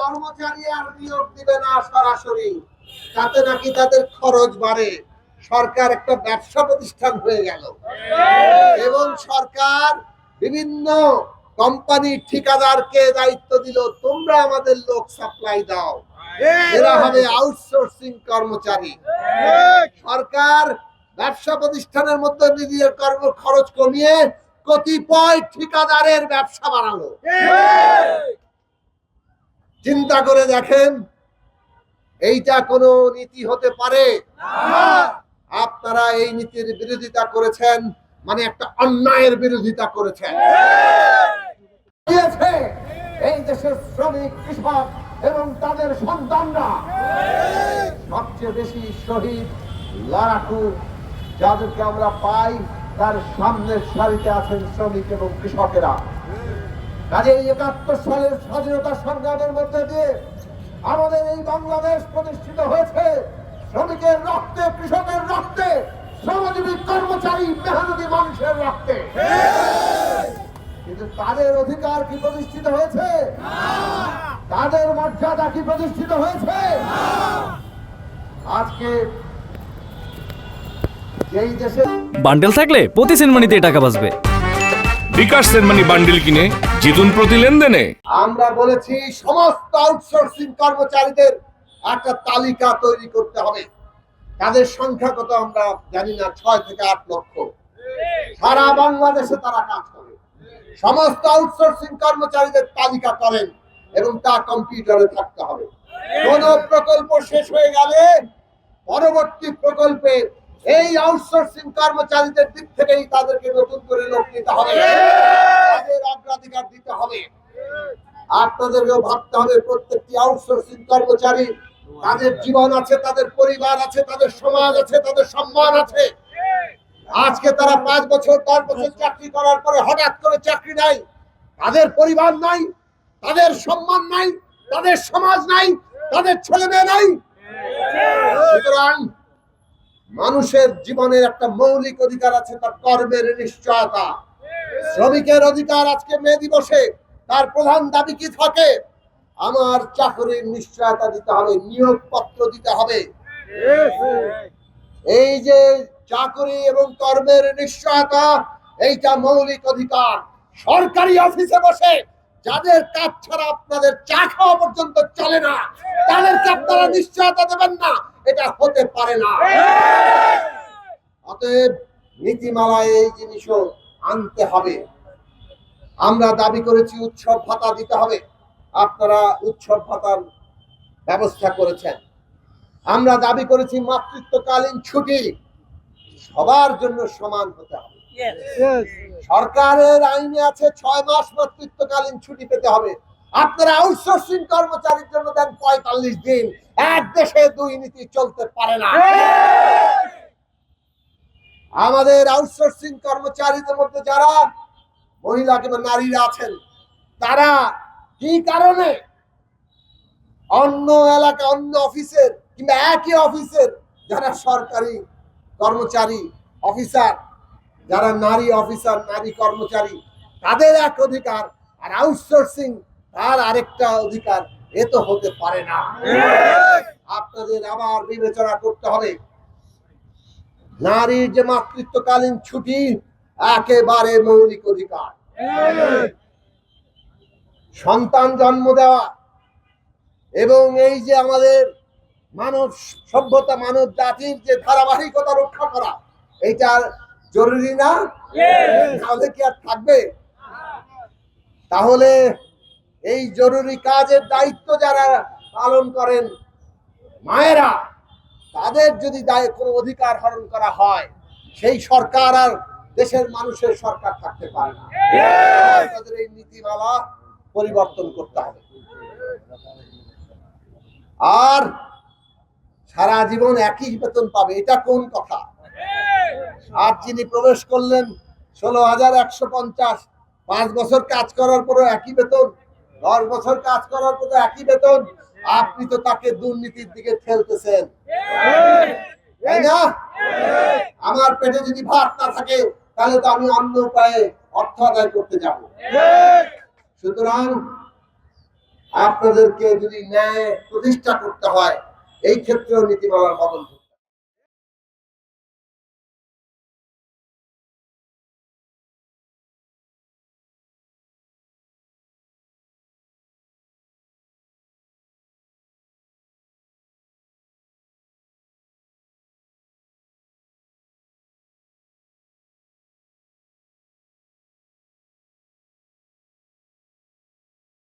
কর্মচারী আর নিয়োগ দিবে না সরাসরি, তাতে নাকি তাদের খরচ বাড়ে। সরকার একটা ব্যবসা প্রতিষ্ঠান হয়ে গেল এবং সরকার বিভিন্ন কোম্পানি ঠিকাদারকে দায়িত্ব দিল, তোমরা আমাদের লোক সাপ্লাই দাও, এরা হবে আউটসোর্সিং কর্মচারী। সরকার ব্যবসা প্রতিষ্ঠানের মধ্যে নিজের কর্ম খরচ কমিয়ে কতিপয় ঠিকাদারের ব্যবসা বাড়ালো। চিন্তা করে দেখেন, এইটা কোনো নীতি হতে পারে? আপনারা এই নীতির বিরোধিতা করেছেন, মানে একটা অন্যায়ের বিরোধিতা করেছেন। এই দেশের শ্রমিক, কৃষক এবং তাদের সন্তানরা সবচেয়ে বেশি শহীদ লড়াকু যাদেরকে আমরা পাই, তার সামনের সারিতে আছেন শ্রমিক এবং কৃষকেরা। কাজে ৭১ সালের স্বাধীনতা সংগ্রামের মধ্যে দিয়ে আমাদের এই বাংলাদেশ প্রতিষ্ঠিত হয়েছে শ্রমিকের রক্তে, কৃষকের রক্তে, শ্রমজীবী কর্মচারী মেহনতি মানুষের রক্তে। কিন্তু তাদের অধিকার কি প্রতিষ্ঠিত হয়েছে? তাদের মর্যাদা কি প্রতিষ্ঠিত হয়েছে? আজকে যেই দেশে বান্ডেল থাকলে প্রতি সেনমানিতে টাকা বাঁচবে। বিকাশ সেনমানি বান্ডেল কিনে জিতুন প্রতি লেনদেনে। আমরা বলেছি সমস্ত আউটসোর্সিং কর্মচারীদের একটা তালিকা তৈরি করতে হবে। তাদের সংখ্যা কত আমরা জানি না, ৬ থেকে ৮ লক্ষ। সারা বাংলাদেশে তারা কাজ করে। সমস্ত আউটসোর্সিং কর্মচারীদের তালিকা করেন এবং তা কম্পিউটারে থাকতে হবে। কোন প্রকল্প শেষ হয়ে গেলে পরবর্তী প্রকল্পে এই আউটসোর্সিং কর্মচারীদের দিক থেকেই তাদেরকে নতুন করে লোক নিতে হবে, তাদের অগ্রাধিকার দিতে হবে। আপনাদেরকেও ভাবতে হবে, প্রত্যেকটি আউটসোর্সিং কর্মচারী, তাদের জীবন আছে, তাদের পরিবার আছে, তাদের সমাজ আছে, তাদের সম্মান আছে। আজকে তারা ৫ বছর ১০ বছর চাকরি করার পরে হঠাৎ করে চাকরি নাই, তাদের পরিবার নাই, তাদের সম্মান নাই, তাদের সমাজ নাই, তাদের ছেলে মেয়ে নাই। সুতরাং মানুষের জীবনের একটা মৌলিক অধিকার আছে, তার কর্মের নিশ্চয়তা। শ্রমিকের অধিকার আজকে মে দিবসে তার প্রধান দাবি কি থাকে? আমার চাকরির নিশ্চয়তা দিতে হবে, নিয়োগপত্র দিতে হবে। এই যে চাকরি এবং কর্মের নিশ্চয়তা, এইটা মৌলিক অধিকার। সরকারি অফিসে বসে যাদের কাজ ছাড়া আপনাদের চা খাওয়া পর্যন্ত চলে না, তাদেরকে আপনারা নিশ্চয়তা দেবেন না, এটা হতে পারে না। অতএব নীতিমালায় এই জিনিসও আনতে হবে। আমরা দাবি করেছি উৎসব ভাতা দিতে হবে, আপনারা উৎসব ভাতার ব্যবস্থা করেছেন। আমরা দাবি করেছি মাতৃত্বকালীন ছুটি সবার জন্য সমান হতে হবে। সরকারের আইনে আছে ৬ মাস মাতৃত্বকালীন ছুটি পেতে হবে, আপনারা আউটসোর্সিং কর্মচারীর জন্য দেন ৪৫ দিন। এক দেশে দুই নীতি চলতে পারে না। আমাদের আউটসোর্সিং কর্মচারীদের মধ্যে যারা মহিলা কিংবা নারীরা আছেন, তারা কি কারণে অন্য এলাকা, অন্য অফিসের কিংবা একই অফিসের যারা সরকারি কর্মচারী অফিসার, যারা নারী অফিসার, নারী কর্মচারী, তাদের এক অধিকার আর আউটসোর্সিং তার আরেকটা অধিকার, এ তো হতে পারে না। আপনাদের আবার বিবেচনা করতে হবে। নারীর যে মাতৃত্বকালীন ছুটি একেবারে মৌলিক অধিকার। সন্তান জন্ম দেওয়া এবং এই যে আমাদের মানব সভ্যতা, মানব জাতির যে ধারাবাহিকতা রক্ষা করা, এইটা জরুরি না? তাহলে কি আর থাকবে? তাহলে এই জরুরি কাজের দায়িত্ব যারা পালন করেন মায়েরা, তাদের যদি কোনো অধিকার হরণ করা হয়, সেই সরকার আর দেশের মানুষের সরকার থাকতে পারে না। তাদের এই নীতিমালা পরিবর্তন করতে হবে। আর সারা জীবন একই বেতন পাবে, এটা কোন কথা? আর যিনি প্রবেশ করলেন ১৬,১৫০, ৫ বছর কাজ করার পরও একই বেতন, ১০ বছর কাজ করার পরও একই বেতন, আপনি তো তাকে দুর্নীতির দিকে ঠেলতেছেন, তাই না? আমার পেটে যদি ভাত না থাকে, তাহলে তো আমি অন্য উপায়ে অর্থ আদায় করতে যাব। সুতরাং আপনাদেরকে যদি ন্যায় প্রতিষ্ঠা করতে হয় এই ক্ষেত্রেও নীতিমালার বদল